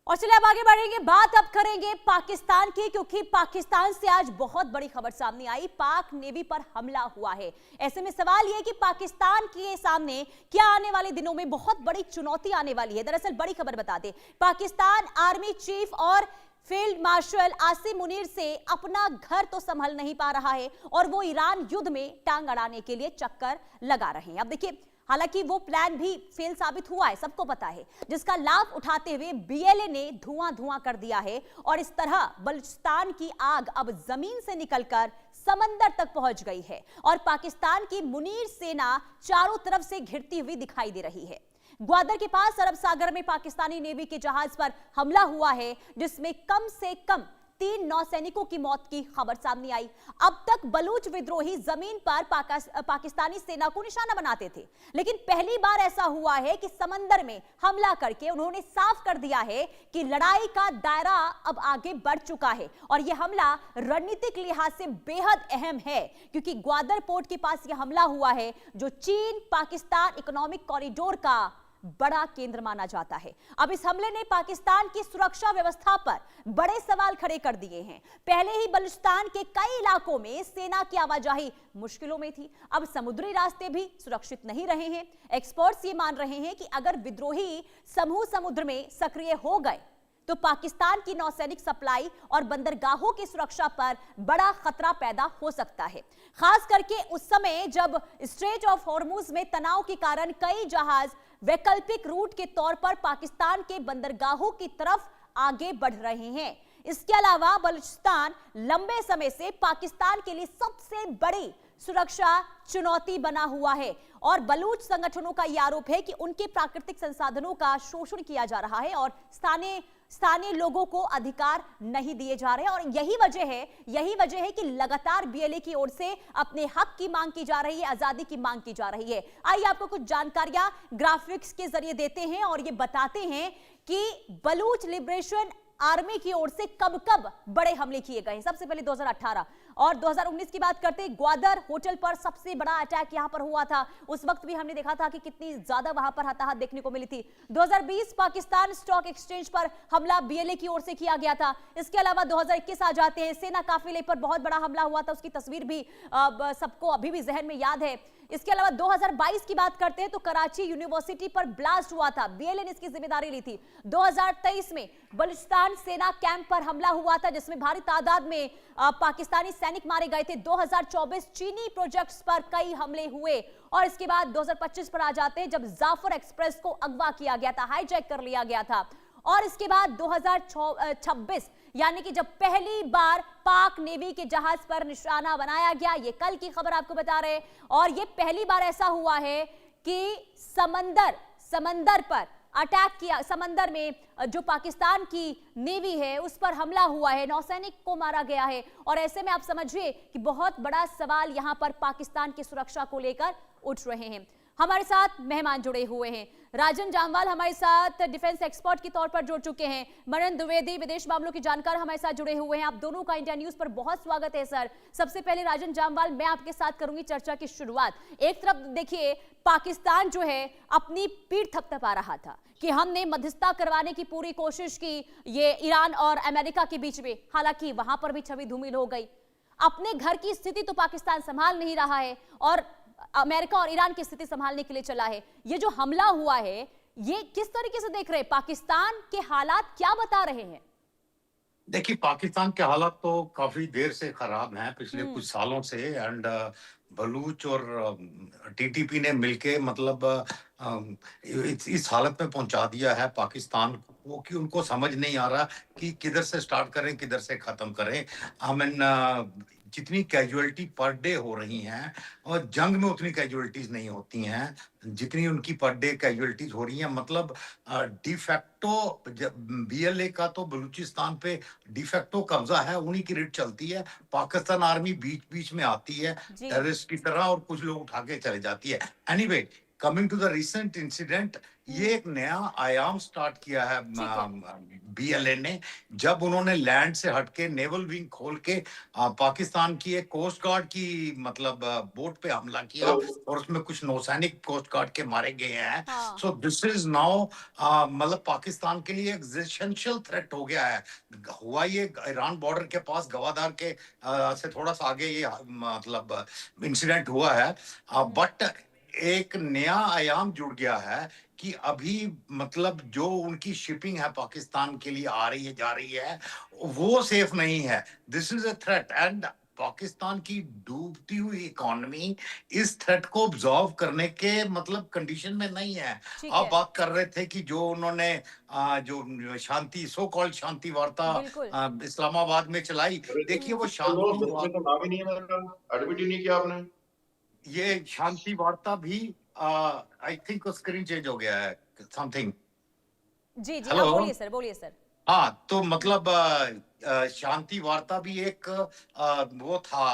और चलिए अब आगे बढ़ेंगे, बात अब करेंगे पाकिस्तान की, क्योंकि पाकिस्तान से आज बहुत बड़ी खबर सामने आई। पाक नेवी पर हमला हुआ है। ऐसे में सवाल यह कि पाकिस्तान के सामने क्या आने वाले दिनों में बहुत बड़ी चुनौती आने वाली है। दरअसल बड़ी खबर बता दें, पाकिस्तान आर्मी चीफ और फील्ड मार्शल आसिम मुनीर से अपना घर तो संभल नहीं पा रहा है और वो ईरान युद्ध में टांग अड़ाने के लिए चक्कर लगा रहे हैं। अब देखिए, हालांकि वो प्लान भी फेल साबित हुआ है, सबको पता है, जिसका लाभ उठाते हुए बीएलए ने धुआं धुआं कर दिया है और इस तरह बलूचिस्तान की आग अब जमीन से निकलकर समंदर तक पहुंच गई है और पाकिस्तान की मुनीर सेना चारों तरफ से घिरती हुई दिखाई दे रही है। ग्वादर के पास अरब सागर में पाकिस्तानी नेवी के जहाज पर हमला हुआ है, जिसमें कम से कम 3 नौसैनिकों की मौत की खबर सामने आई। अब तक बलूच विद्रोही जमीन पर पाकिस्तानी सेना को निशाना बनाते थे, लेकिन पहली बार ऐसा हुआ है कि समंदर में हमला करके उन्होंने साफ कर दिया है कि लड़ाई का दायरा अब आगे बढ़ चुका है और यह हमला रणनीतिक लिहाज से बेहद अहम है, क्योंकि ग्वादर पोर्ट के पास यह हमला हुआ है जो चीन पाकिस्तान इकोनॉमिक कॉरिडोर का बड़ा केंद्र माना जाता है। अब इस हमले ने पाकिस्तान की सुरक्षा व्यवस्था पर बड़े सवाल खड़े कर दिए हैं। पहले ही बलूचिस्तान के कई इलाकों में सेना की आवाजाही मुश्किलों में थी, अब समुद्री रास्ते भी सुरक्षित नहीं रहे हैं। एक्सपर्ट्स ये मान रहे हैं कि अगर विद्रोही समूह समुद्र में सक्रिय हो गए तो पाकिस्तान की नौसैनिक सप्लाई और बंदरगाहों की सुरक्षा पर बड़ा खतरा पैदा हो सकता है, खास करके उस समय जब स्ट्रेट ऑफ हॉर्मुज में तनाव के कारण कई जहाज वैकल्पिक रूट के तौर पर पाकिस्तान के बंदरगाहों की तरफ आगे बढ़ रहे हैं। इसके अलावा बलूचिस्तान लंबे समय से पाकिस्तान के लिए सबसे बड़ी सुरक्षा चुनौती बना हुआ है और बलूच संगठनों का यह आरोप है कि उनके प्राकृतिक संसाधनों का शोषण किया जा रहा है और स्थानीय लोगों को अधिकार नहीं दिए जा रहे हैं। और यही वजह है कि लगातार बीएलए की ओर से अपने हक की मांग की जा रही है, आजादी की मांग की जा रही है। आइए आपको कुछ जानकारियां ग्राफिक्स के जरिए देते हैं और ये बताते हैं कि बलूच लिबरेशन आर्मी की ओर से कब कब बड़े हमले किए गए। सबसे पहले 2018 और 2019 की बात करते हैं। ग्वादर होटल पर सबसे बड़ा अटैक यहां पर हुआ था, उस वक्त भी हमने देखा था कि कितनी ज्यादा वहां पर हताहत देखने को मिली थी। 2020 पाकिस्तान स्टॉक एक्सचेंज पर हमला बीएलए की ओर से किया गया था। इसके अलावा 2021 आ जाते हैं, सेना काफिले पर बहुत बड़ा हमला हुआ था, उसकी तस्वीर भी सबको अभी भी जहन में याद है। इसके अलावा 2022 की बात करते हैं तो कराची यूनिवर्सिटी पर ब्लास्ट हुआ था, बीएलए ने इसकी जिम्मेदारी ली थी। 2023 में बलूचिस्तान सेना कैंप पर हमला हुआ था, जिसमें भारी तादाद में पाकिस्तानी सैनिक मारे गए थे। 2024 चीनी प्रोजेक्ट्स पर कई हमले हुए और इसके बाद 2025 पर आ जाते हैं जब जाफर एक्सप्रेस को अगवा किया गया था, हाईजैक कर लिया गया था। और इसके बाद 2026 यानी कि जब पहली बार पाक नेवी के जहाज पर निशाना बनाया गया, ये कल की खबर आपको बता रहे हैं, और ये पहली बार ऐसा हुआ है कि समंदर पर अटैक किया, समंदर में जो पाकिस्तान की नेवी है उस पर हमला हुआ है, नौसैनिक को मारा गया है। और ऐसे में आप समझिए कि बहुत बड़ा सवाल यहां पर पाकिस्तान की सुरक्षा को लेकर उठ रहे हैं। हमारे साथ मेहमान जुड़े हुए हैं, राजन जामवाल हमारे साथ डिफेंस एक्सपर्ट के तौर पर जुड़ चुके हैं, मरण द्विवेदी विदेश मामलों की जानकार हमारे साथ जुड़े हुए हैं। आप दोनों का इंडिया न्यूज पर बहुत स्वागत है सर। सबसे पहले राजन जामवाल, मैं आपके साथ करूंगी चर्चा की शुरुआत। एक तरफ देखिए, पाकिस्तान जो है अपनी पीठ थपथपा रहा था कि हमने मध्यस्थता करवाने की पूरी कोशिश की ये ईरान और अमेरिका के बीच में, हालांकि वहां पर भी छवि धूमिल हो गई। अपने घर की स्थिति तो पाकिस्तान संभाल नहीं रहा है और अमेरिका और ईरान की स्थिति संभालने के लिए चला है। ये जो हमला हुआ है ये किस तरीके से देख रहे हैं? पाकिस्तान के हालात क्या बता रहे हैं? देखिए, पाकिस्तान के हालात तो काफी देर से खराब हैं, पिछले कुछ सालों से। एंड बलूच और टीटीपी ने मिलके मतलब इस हालत में पहुंचा दिया है पाकिस्तान को कि उनको समझ नहीं आ रहा कि किधर से स्टार्ट करें, किधर से खत्म करें। आई मीन जितनी कैजुअलिटी पर डे हो रही हैं और जंग में उतनी कैजुअलिटीज नहीं होती हैं जितनी उनकी पर डे कैजुअलिटीज हो रही हैं। मतलब डिफैक्टो बीएलए का तो बलूचिस्तान पे डिफैक्टो कब्जा है, उन्हीं की रेड चलती है। पाकिस्तान आर्मी बीच बीच में आती है टेररिस्ट की तरह और कुछ लोग उठा के चले जाती है। Anyway, coming to the recent incident, ये एक नया आयाम स्टार्ट किया है ठीक है। बीएलए ने, जब उन्होंने लैंड से हटके नेवल विंग खोल के पाकिस्तान की एक कोस्ट गार्ड की मतलब बोट पे हमला किया और उसमें कुछ नौसैनिक कोस्ट गार्ड के मारे गए हैं। हाँ। सो दिस इज नाउ मतलब पाकिस्तान के लिए एग्जिस्टेंशियल थ्रेट हो गया है। हुआ ये ईरान बॉर्डर के पास गवादार के से थोड़ा सा आगे ये मतलब इंसिडेंट हुआ है, बट एक नया आयाम जुड़ गया है कि अभी मतलब जो उनकी शिपिंग है पाकिस्तान के लिए आ रही है जा रही है वो सेफ नहीं है। This is a threat and Pakistan की डूबती हुई इकोनॉमी इस थ्रेट को ऑब्जॉर्व करने के मतलब कंडीशन में नहीं है। ठीक आप है। बात कर रहे थे कि जो उन्होंने जो शांति सो कॉल्ड शांति वार्ता बिल्कुल। इस्लामाबाद में चलाई, देखिए वो शांति इसमें तो नाम ही नहीं है मेरा, एडमिट ही नहीं किया आपने। ये शांति वार्ता भी आई थिंक स्क्रीन चेंज हो गया है समथिंग। जी जी, हेलो। आप बोलिए सर, बोलिए सर। हाँ तो मतलब शांति वार्ता भी एक वो था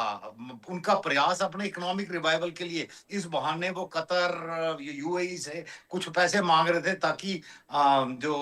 उनका प्रयास अपने इकोनॉमिक रिवाइवल के लिए। इस बहाने वो कतर यूएई से कुछ पैसे मांग रहे थे ताकि जो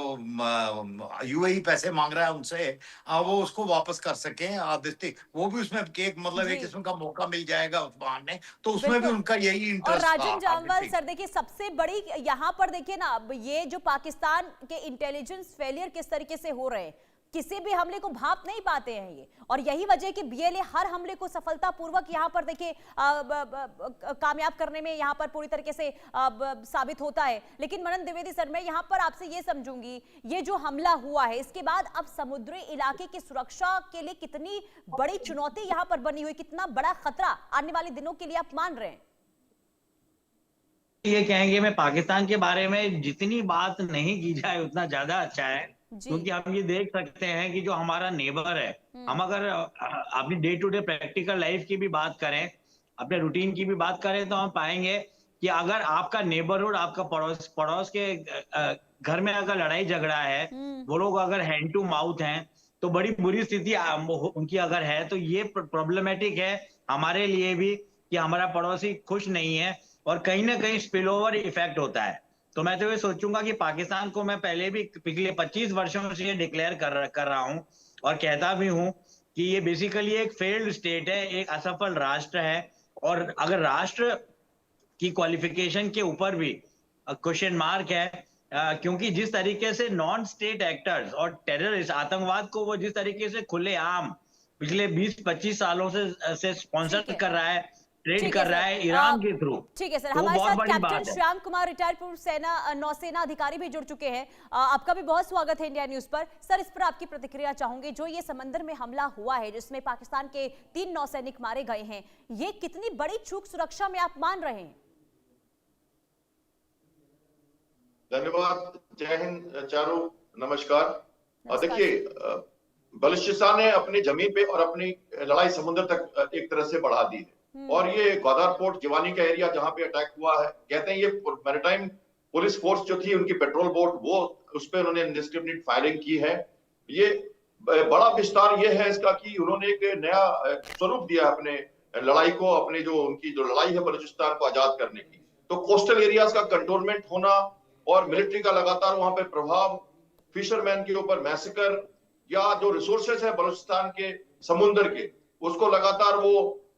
यूएई पैसे मांग रहा है उनसे वो उसको वापस कर सकें आदित्य। वो भी उसमें एक मतलब एक जी। किस्म का मौका मिल जाएगा उस बहाने, तो उसमें भी बिल्कुल। उनका यही और इंटरेस्ट राजन जामवाल आदित्य। सर, देखिए सबसे बड़ी यहाँ पर देखिए ना, अब ये जो पाकिस्तान के इंटेलिजेंस फेलियर किस तरीके से हो रहे हैं, किसी भी हमले को भाप नहीं पाते हैं ये, और यही वजह है कि बीएलए हर हमले को सफलतापूर्वक यहाँ पर देखिए कामयाब करने में यहाँ पर पूरी तरीके से साबित होता है। लेकिन मनन द्विवेदी सर, मैं यहाँ पर आपसे ये समझूंगी, ये जो हमला हुआ है इसके बाद अब समुद्री इलाके की सुरक्षा के लिए कितनी बड़ी चुनौती यहाँ पर बनी हुई, कितना बड़ा खतरा आने वाले दिनों के लिए आप मान रहे हैं? ये कहेंगे, मैं पाकिस्तान के बारे में जितनी बात नहीं की जाए उतना ज्यादा अच्छा है, क्योंकि हम ये देख सकते हैं कि जो हमारा नेबर है, हम अगर अपनी day to day practical life की भी बात करें, अपने रूटीन की भी बात करें, तो हम पाएंगे कि अगर आपका नेबरहुड, आपका पड़ोस के घर में अगर लड़ाई झगड़ा है, वो लोग अगर हैंड टू माउथ हैं, तो बड़ी बुरी स्थिति उनकी अगर है, तो ये प्रॉब्लमेटिक है हमारे लिए भी कि हमारा पड़ोसी खुश नहीं है और कहीं ना कहीं स्पिल ओवर इफेक्ट होता है। तो मैं तो ये सोचूंगा कि पाकिस्तान को, मैं पहले भी पिछले 25 वर्षों से ये डिक्लेयर कर रहा हूं और कहता भी हूं कि ये बेसिकली एक फेल्ड स्टेट है, एक असफल राष्ट्र है। और अगर राष्ट्र की क्वालिफिकेशन के ऊपर भी क्वेश्चन मार्क है, क्योंकि जिस तरीके से नॉन स्टेट एक्टर्स और टेररिस्ट, आतंकवाद को वो जिस तरीके से खुलेआम पिछले 20-25 सालों से स्पॉन्सर कर रहा है, ट्रेड कर रहा है ईरान के थ्रू। ठीक है सर, तो हमारे बहुत साथ बड़ी कैप्टन बात है। श्याम कुमार, रिटायर्ड पूर्व नौसेना अधिकारी भी जुड़ चुके हैं। आपका भी बहुत स्वागत है इंडिया न्यूज पर। सर, इस पर आपकी प्रतिक्रिया चाहूंगी। जो ये समंदर में हमला हुआ है जिसमें पाकिस्तान के 3 नौसैनिक मारे गए हैं, ये कितनी बड़ी चूक सुरक्षा में आप मान रहे हैं? धन्यवाद, जय हिंद चारू, नमस्कार। देखिए, बलूचिस्तान ने अपनी जमीन पे और अपनी लड़ाई समुद्र तक एक तरह से बढ़ा दी है, और ये ग्वादार पोर्ट जिवानी का एरिया जहां पे अटैक हुआ है, कहते हैं ये मैरीटाइम पुलिस फोर्स जो थी उनकी पेट्रोल बोट, वो उस पे उन्होंने इंडिस्क्रिमिनेट फायरिंग की है। ये बड़ा विस्तार ये है इसका कि उन्होंने एक नया स्वरूप दिया अपने लड़ाई को, अपने जो उनकी जो लड़ाई है बलूचिस्तान को आजाद करने की। तो कोस्टल एरियाज का कंट्रोलमेंट होना और मिलिट्री का लगातार वहां पे प्रभाव, फिशरमैन के ऊपर मैसेकर, या जो रिसोर्सेस है बलूचिस्तान के समुद्र के, उसको लगातार वो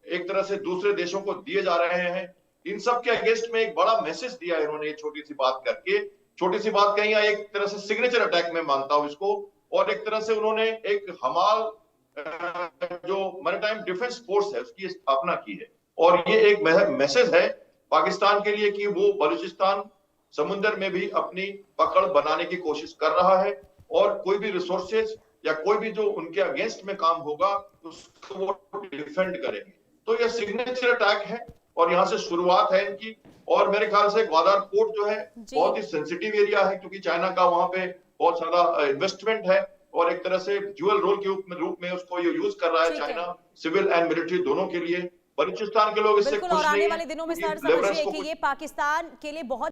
एक तरह से दूसरे देशों को दिए जा रहे हैं। इन सब के अगेंस्ट में एक बड़ा मैसेज दिया है इन्होंने, छोटी सी बात करके। छोटी सी बात कहीं, एक तरह से सिग्नेचर अटैक में मानता हूं इसको। और एक तरह से उन्होंने एक हमाल जो मैरीटाइम डिफेंस फोर्स है उसकी स्थापना की है, और ये एक मैसेज है पाकिस्तान के लिए कि वो बलूचिस्तान समुद्र में भी अपनी पकड़ बनाने की कोशिश कर रहा है, और कोई भी रिसोर्सेज या कोई भी जो उनके अगेंस्ट में काम होगा उसको वो डिफेंड करेंगे। तो ये सिग्नेचर अटैक है और यहाँ से शुरुआत है इनकी। और मेरे ख्याल से ग्वादार पोर्ट जो है बहुत ही सेंसिटिव एरिया है, क्योंकि चाइना का वहां पे बहुत ज्यादा इन्वेस्टमेंट है, और एक तरह से ड्यूअल रोल के रूप में उसको ये यूज कर रहा है चाइना, सिविल एंड मिलिट्री दोनों के लिए। बलूचिस्तान के लोग इससे खुश नहीं है। और आने वाले दिनों में सर समझिए कि ये पाकिस्तान के लिए बहुत